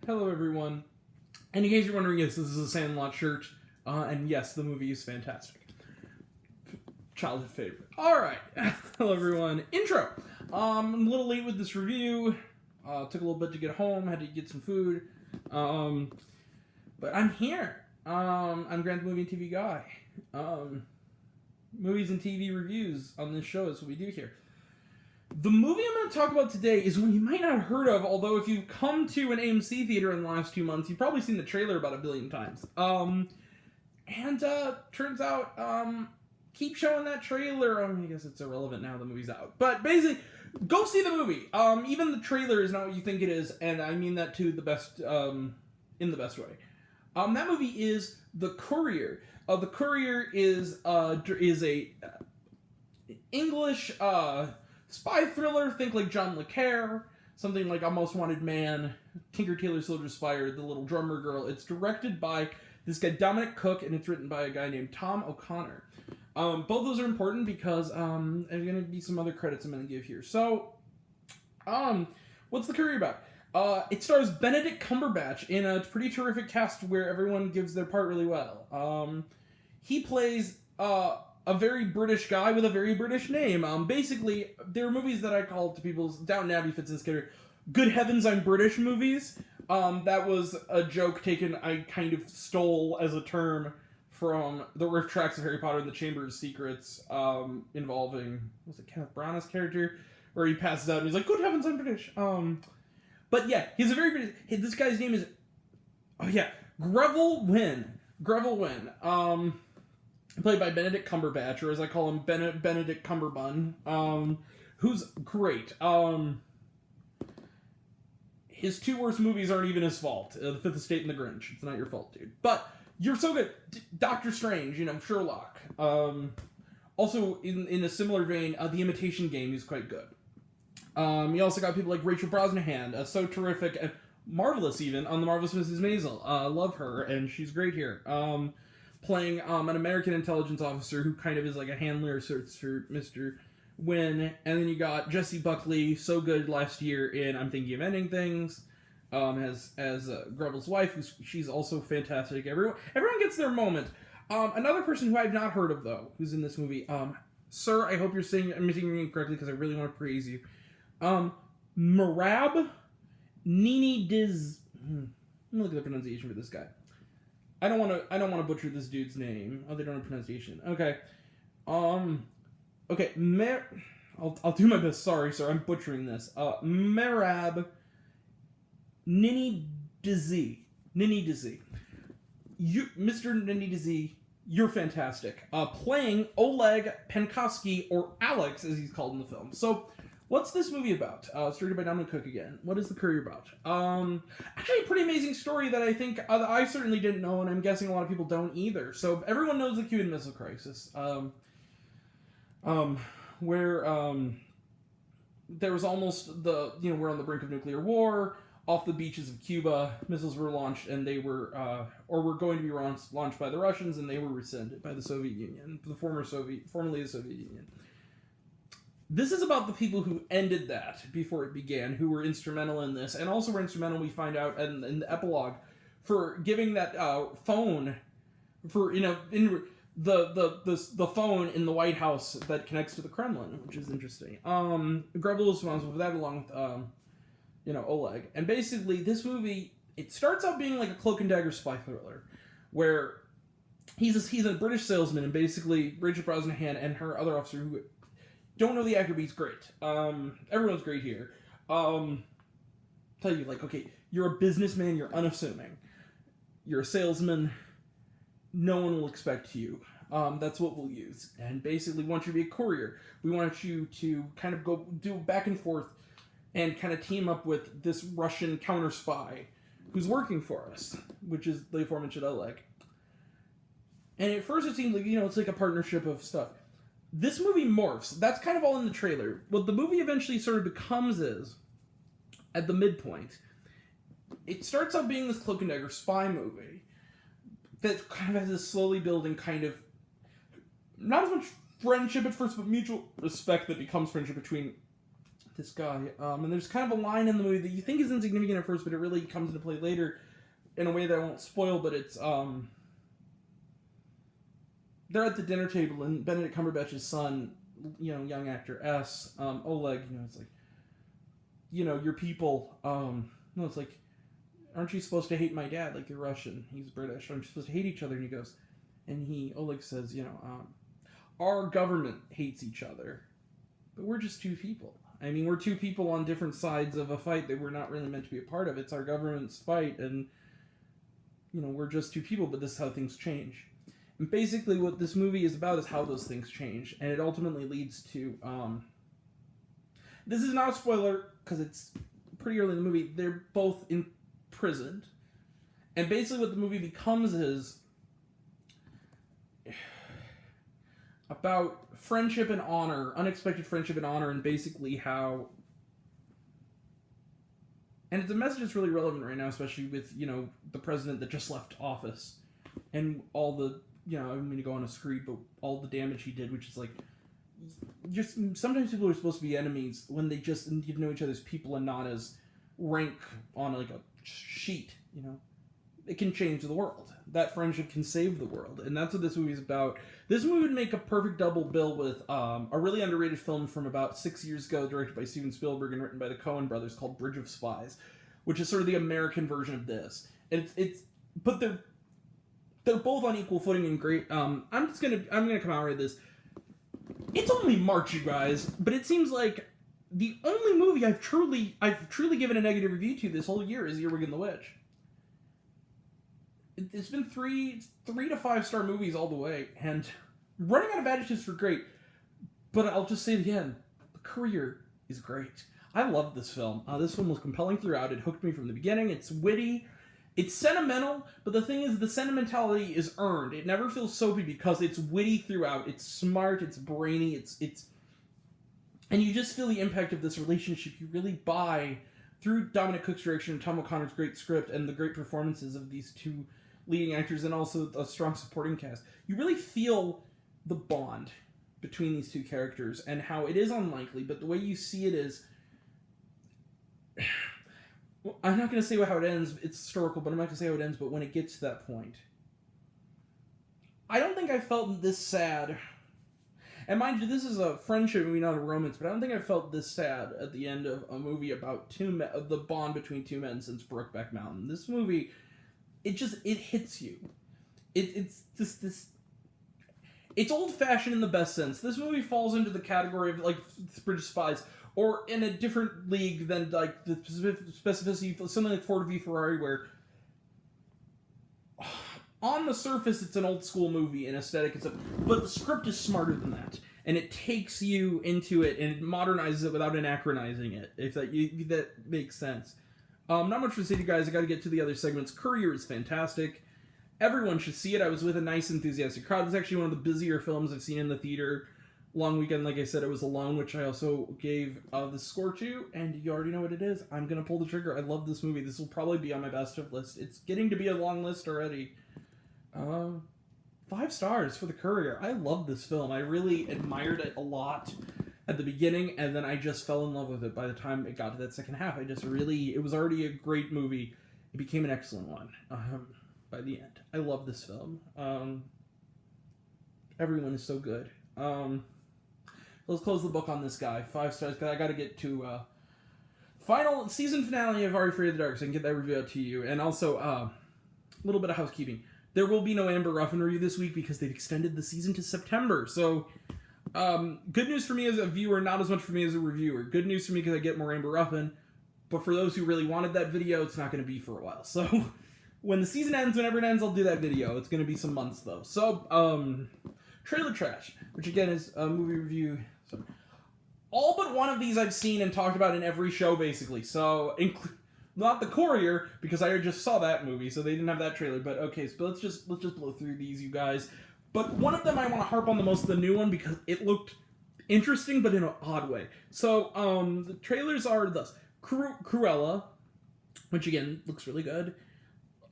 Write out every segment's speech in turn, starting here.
Hello, everyone. And in case you're wondering, yes, this is a Sandlot shirt. And yes, the movie is fantastic. Childhood favorite. Alright. Hello, everyone. Intro. I'm a little late with this review. Took a little bit to get home. Had to get some food. But I'm here. I'm Grant the Movie and TV Guy. Movies and TV reviews on this show is what we do here. The movie I'm going to talk about today is one you might not have heard of, although if you've come to an AMC theater in the last 2 months, you've probably seen the trailer about 1 billion times. Turns out, keep showing that trailer. I guess it's irrelevant now the movie's out. But basically, go see the movie. Even the trailer is not what you think it is, and I mean that to the best, in the best way. That movie is The Courier. The Courier is a English, spy thriller. Think like John le Carre, something like A Most Wanted Man, Tinker Tailor Soldier Spy, or The Little Drummer Girl. It's directed by this guy Dominic Cooke, and it's written by a guy named Tom O'Connor. Both those are important because there's going to be some other credits I'm going to give here. So, what's The Courier about? It stars Benedict Cumberbatch in a pretty terrific cast where everyone gives their part really well. He plays a very British guy with a very British name. Basically, there are movies that I call to people's Downton Abbey fits in this category. Good heavens, I'm British movies. That was a joke I kind of stole as a term from the riff tracks of Harry Potter and the Chamber of Secrets, involving, was it Kenneth Branagh's character? Where he passes out and he's like, good heavens, I'm British. But yeah, he's a very British, this guy's name is, Greville Wynn. Greville Wynn. Played by Benedict Cumberbatch, or as I call him, Benedict Cumberbun, who's great. His two worst movies aren't even his fault. The Fifth Estate and The Grinch. It's not your fault, dude. But you're so good. Doctor Strange, Sherlock. Also, in a similar vein, The Imitation Game is quite good. You also got people like Rachel Brosnahan, so terrific and marvelous even, on The Marvelous Mrs. Maisel. Love her, and she's great here. Playing an American intelligence officer who kind of is like a handler for Mr. Wynn. And then you got Jessie Buckley, so good last year in I'm Thinking of Ending Things, as Greville's wife. She's also fantastic. Everyone gets their moment. Another person who I've not heard of, though, who's in this movie, sir, I hope I'm saying your name correctly because I really want to praise you. Merab Nini Diz. Let me look at the pronunciation for this guy. I don't want to butcher this dude's name. Oh, they don't have pronunciation. Okay. Okay. I'll do my best. Sorry, sir. I'm butchering this. Merab Nini Dizi. You, Mr. Nini Dizi, you're fantastic. Playing Oleg Penkovsky, or Alex, as he's called in the film. So, what's this movie about? It's directed by Dominic Cooke again. What is The Courier about? Actually a pretty amazing story that I think I certainly didn't know, and I'm guessing a lot of people don't either. So everyone knows the Cuban Missile Crisis, where there was almost we're on the brink of nuclear war. Off the beaches of Cuba, missiles were launched, and they were going to be launched by the Russians, and they were rescinded by the Soviet Union, formerly the Soviet Union. This is about the people who ended that before it began, who were instrumental in this, and also were instrumental, we find out in the epilogue, for giving that phone, for in the phone in the White House that connects to the Kremlin, which is interesting. Greville is responsible for that, along with Oleg. And basically, this movie, it starts out being like a cloak and dagger spy thriller, where he's a British salesman, and basically Rachel Brosnahan and her other officer, who don't know the actor, but he's great. Everyone's great here. Tell you, okay, you're a businessman, you're unassuming. You're a salesman, no one will expect you. That's what we'll use. And basically, we want you to be a courier. We want you to kind of go do back and forth and kind of team up with this Russian counter spy who's working for us, which is the aforementioned Oleg. And at first it seems like, it's like a partnership of stuff. This movie morphs. That's kind of all in the trailer. What the movie eventually sort of becomes is, at the midpoint, it starts out being this cloak and dagger spy movie that kind of has this slowly building kind of, not as much friendship at first, but mutual respect that becomes friendship between this guy. And there's kind of a line in the movie that you think is insignificant at first, but it really comes into play later in a way that I won't spoil, but it's, they're at the dinner table, and Benedict Cumberbatch's son, young actor S, Oleg, it's like, your people, no, it's like, aren't you supposed to hate my dad? Like, you're Russian, he's British, aren't you supposed to hate each other? And he goes, Oleg says, our government hates each other, but we're just two people. I mean, we're two people on different sides of a fight that we're not really meant to be a part of. It's our government's fight, and, we're just two people, but this is how things change. And basically what this movie is about is how those things change, and it ultimately leads to, this is not a spoiler, because it's pretty early in the movie, they're both imprisoned, and basically what the movie becomes is about friendship and honor, unexpected friendship and honor, and basically how... And it's a message that's really relevant right now, especially with, the president that just left office, and all the, I don't mean to go on a screed, but all the damage he did, which is like, just, sometimes people are supposed to be enemies when they just get to know each other as people and not as rank on like a sheet, It can change the world. That friendship can save the world, and that's what this movie is about. This movie would make a perfect double bill with a really underrated film from about 6 years ago, directed by Steven Spielberg and written by the Coen brothers, called Bridge of Spies, which is sort of the American version of this. And but they're both on equal footing and great. I'm gonna come out with this. It's only March, you guys, but it seems like the only movie I've truly given a negative review to this whole year is Earwig and the Witch. It's been 3 to 5 star movies all the way, and running out of adjectives for great. But I'll just say it again: The Courier is great. I love this film. This film was compelling throughout. It hooked me from the beginning. It's witty. It's sentimental, but the thing is, the sentimentality is earned. It never feels soapy because it's witty throughout. It's smart, it's brainy, it's... And you just feel the impact of this relationship. You really buy, through Dominic Cook's direction, Tom O'Connor's great script, and the great performances of these two leading actors, and also a strong supporting cast. You really feel the bond between these two characters, and how it is unlikely, but the way you see it is... Well, I'm not going to say how it ends. It's historical, but I'm not going to say how it ends. But when it gets to that point, I don't think I felt this sad. And mind you, this is a friendship movie, not a romance. But I don't think I felt this sad at the end of a movie about the bond between two men since Brokeback Mountain. This movie, it hits you. It's this. It's old fashioned in the best sense. This movie falls into the category of like British Spies. Or in a different league than, like, the specificity, something like Ford v Ferrari, where on the surface it's an old school movie in aesthetic and stuff, but the script is smarter than that. And it takes you into it, and it modernizes it without anachronizing it, if that makes sense. Not much to say to you guys, I gotta get to the other segments. Courier is fantastic. Everyone should see it. I was with a nice, enthusiastic crowd. It's actually one of the busier films I've seen in the theater. Long weekend, like I said, it was alone, which I also gave the score to, and you already know what it is. I'm gonna pull the trigger. I love this movie. This will probably be on my best of list. It's getting to be a long list already. 5 stars for The Courier. I love this film. I really admired it a lot at the beginning, and then I just fell in love with it by the time it got to that second half. It was already a great movie. It became an excellent one by the end. I love this film. Everyone is so good. Let's close the book on this guy. 5 stars, because I got to get to final season finale of Are You Afraid of the Dark, so I can get that review out to you. And also, a little bit of housekeeping. There will be no Amber Ruffin review this week because they've extended the season to September. So, good news for me as a viewer, not as much for me as a reviewer. Good news for me because I get more Amber Ruffin. But for those who really wanted that video, it's not going to be for a while. So, when the season ends, whenever it ends, I'll do that video. It's going to be some months, though. So, Trailer Trash, which again is a movie review. So, all but one of these I've seen and talked about in every show, basically. So, not The Courier, because I just saw that movie, so they didn't have that trailer. But okay, so let's just blow through these, you guys. But one of them I want to harp on the most, the new one, because it looked interesting, but in an odd way. So, the trailers are thus: Cruella, which again looks really good.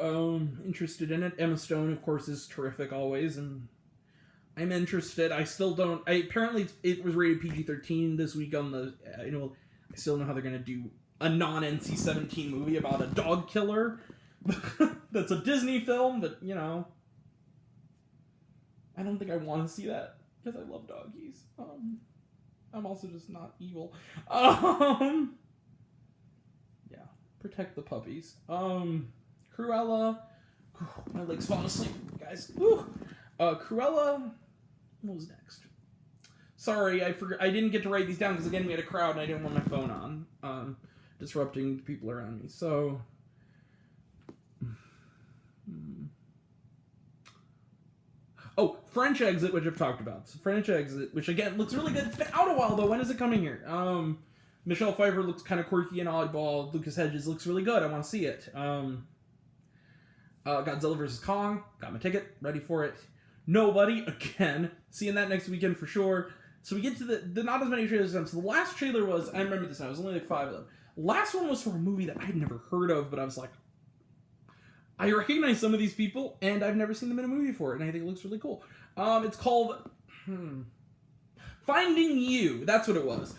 Interested in it. Emma Stone, of course, is terrific always, and I'm interested. I still don't... apparently, it was rated PG-13 this week on the... I I still don't know how they're going to do a non-NC-17 movie about a dog killer. That's a Disney film, but, you know, I don't think I want to see that because I love doggies. I'm also just not evil. Yeah, protect the puppies. Cruella. My leg's falling asleep, guys. Cruella. What was next? Sorry, I forgot. I didn't get to write these down because again we had a crowd and I didn't want my phone on, disrupting the people around me. So, French Exit, which I've talked about. So French Exit, which again looks really good. It's been out a while though. When is it coming here? Michelle Pfeiffer looks kind of quirky and oddball. Lucas Hedges looks really good. I want to see it. Godzilla vs. Kong. Got my ticket. Ready for it. Nobody, again. Seeing that next weekend for sure. So we get to the not as many trailers as them. So the last trailer was, I remember this now, it was only like 5 of them. Last one was for a movie that I'd never heard of, but I was like, I recognize some of these people, and I've never seen them in a movie before, and I think it looks really cool. It's called Finding You. That's what it was.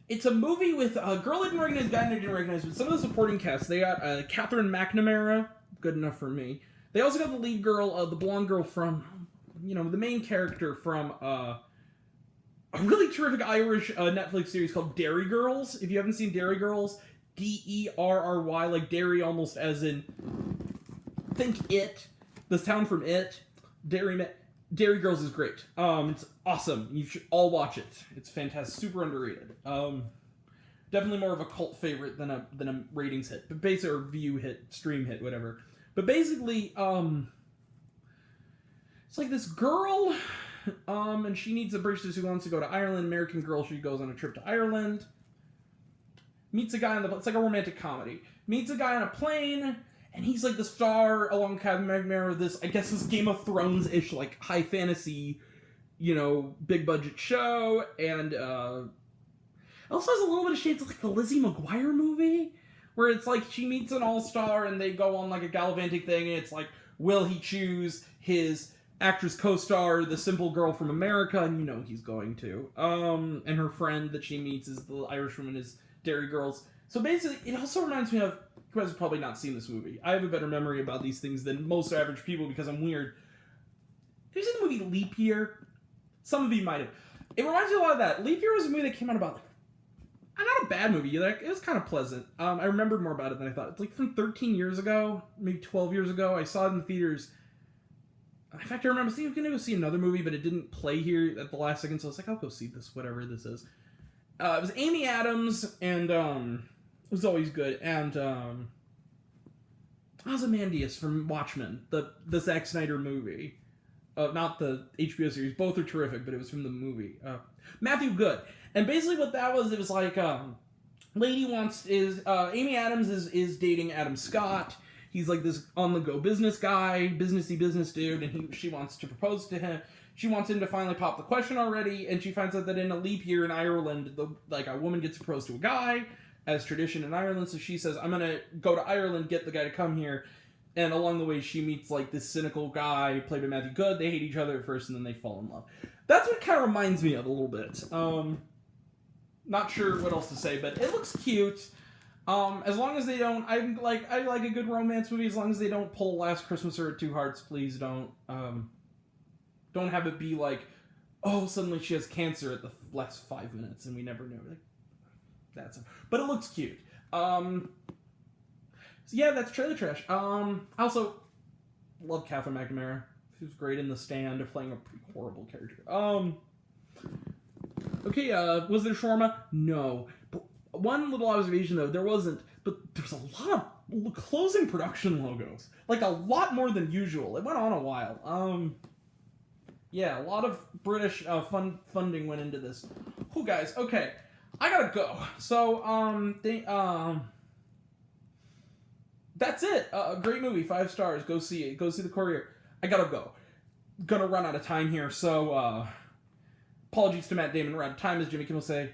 It's a movie with a girl I didn't recognize, guy I didn't recognize, but some of the supporting cast. They got Catherine McNamara, good enough for me. They also got the lead girl, the blonde girl from, you know, the main character from a really terrific Irish Netflix series called Dairy Girls. If you haven't seen Dairy Girls, Derry, like dairy almost as in, think It, the town from It. Dairy Girls is great. It's awesome. You should all watch it. It's fantastic. Super underrated. Definitely more of a cult favorite than a ratings hit, but basically, or view hit, stream hit, whatever. But basically, it's like this girl, and she needs a bridges who wants to go to Ireland. American girl, she goes on a trip to Ireland. Meets a guy on it's like a romantic comedy. Meets a guy on a plane, and he's like the star along with Captain McNamara. This, I guess, this Game of Thrones-ish, like high fantasy, you know, big budget show, and it also has a little bit of shades of like the Lizzie McGuire movie, where it's like she meets an all-star and they go on like a gallivanting thing, and it's like, will he choose his actress co-star, the simple girl from America, and you know he's going to. And her friend that she meets is the Irish woman, is Dairy Girls. So basically, it also reminds me of, you guys have probably not seen this movie. I have a better memory about these things than most average people because I'm weird. Have you seen the movie Leap Year? Some of you might have. It reminds me a lot of that. Leap Year was a movie that came out about, not a bad movie. Like, it was kind of pleasant. I remembered more about it than I thought. It's like from 13 years ago, maybe 12 years ago. I saw it in the theaters. In fact, I remember I was going to go see another movie, but it didn't play here at the last second, so I was like, I'll go see this, whatever this is. It was Amy Adams, and it was always good. And Ozymandias from Watchmen, the Zack Snyder movie. Not the HBO series. Both are terrific, but it was from the movie. Matthew Good. And basically what that was, it was like, Amy Adams is dating Adam Scott. He's like this on-the-go business guy, businessy business dude, and she wants to propose to him. She wants him to finally pop the question already, and she finds out that in a leap year in Ireland, a woman gets proposed to a guy, as tradition in Ireland, so she says, I'm gonna go to Ireland, get the guy to come here, and along the way she meets like this cynical guy, played by Matthew Good. They hate each other at first, and then they fall in love. That's what it kind of reminds me of a little bit. Not sure what else to say, but it looks cute. As long as they don't, I like a good romance movie, as long as they don't pull Last Christmas or Two Hearts, please don't have it be like, oh, suddenly she has cancer at the last 5 minutes and we never knew. Like, but it looks cute. So yeah, that's trailer trash. I also love Catherine McNamara. She was great in The Stand, playing a pretty horrible character. Okay, was there shawarma? No. But one little observation though, there wasn't, but there's a lot of closing production logos. Like a lot more than usual. It went on a while. Yeah, a lot of British funding went into this. Oh, guys, okay, I gotta go. So, that's it. Great movie, 5 stars. Go see it. Go see The Courier. I gotta go. Gonna run out of time here, so, apologies to Matt Damon. We're out of time, as Jimmy Kimmel say.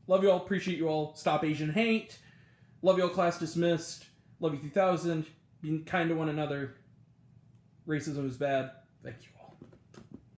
Love you all. Appreciate you all. Stop Asian hate. Love you all. Class dismissed. Love you 3000. Being kind to one another. Racism is bad. Thank you.